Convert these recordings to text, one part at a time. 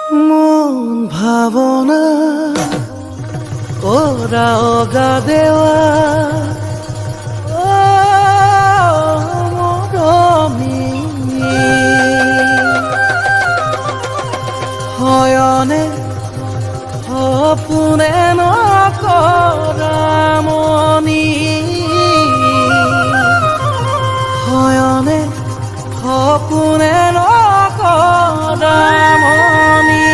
মন ভাবনা ওরা অগা দেওয়া মরমি হয়নে সপোনে নকৰা মনি হয়নে সপোনে নকৰা মনি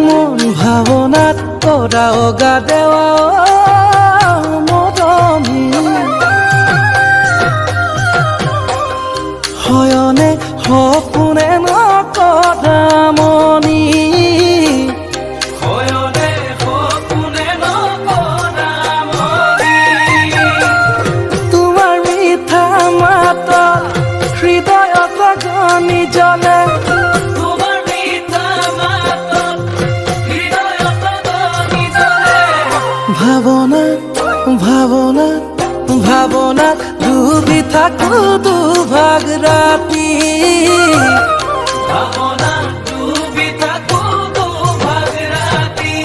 মন ভাৱনাত তোৰা অগা দেৱা মৰমি হয়নে সপোনে নকৰা মনি হয়নে সপোনে নকৰা মনি তোমাৰ মিঠা মাতত হৃদয়ত গনি জ্বলে তোমাৰ মিঠা মাতত হৃদয়ত গনি জ্বলে ভাৱনাত ডুবি থাকো দুভাগ ৰাতি ভাৱনাত ডুবি থাকো দুভাগ ৰাতি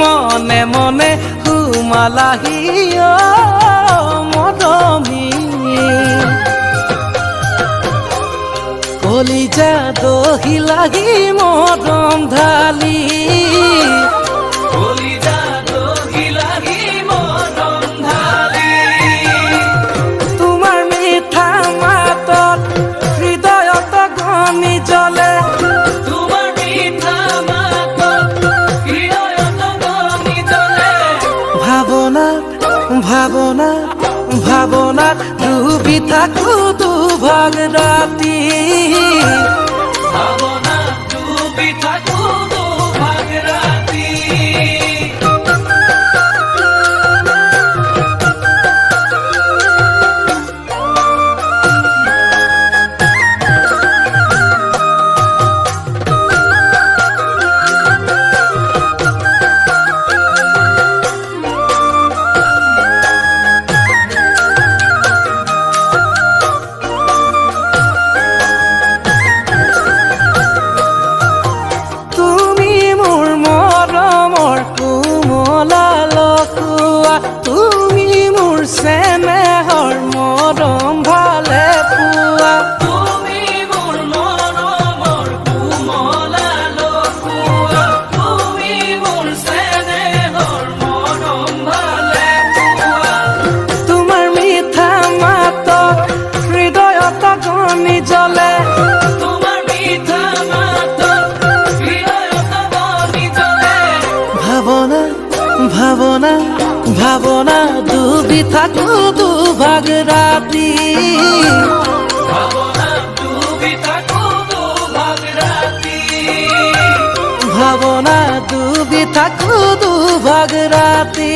মনে মনে সুমালাহি মৰমি কলিজা দহিলাহি মৰম ঢালি কলিজা দহিলাহি মৰম ঢালি তোমাৰ মিঠা মাতত হৃদয়ত গনি জ্বলে তোমাৰ মিঠা মাতত হৃদয়ত গনি জ্বলে ভাৱনাত ডুবি থাকো দুভাগ ৰাতি ভাৱনাত ডুবি থাকো দুভাগ ৰাতি তুমি মোৰ মৰমৰ কোমলা লখুৱা তুমি মোৰ চেনেহৰ মৰম ভালে পোৱা তুমি মোৰ মৰমৰ কোমলা লখুৱা তুমি মোৰ চেনেহৰ মৰম ভালে পোৱা তোমাৰ মিঠা মাতত হৃদয়ত গনি জ্বলে তোমাৰ মিঠা মাতত হৃদয়ত গনি জ্বলে ভাৱনা ডুবি থাকো দুভাগ ৰাতি ভাৱনাত ডুবি থাকো দুভাগ ৰাতি ভাৱনা ডুবি থাকো দুভাগ ৰাতি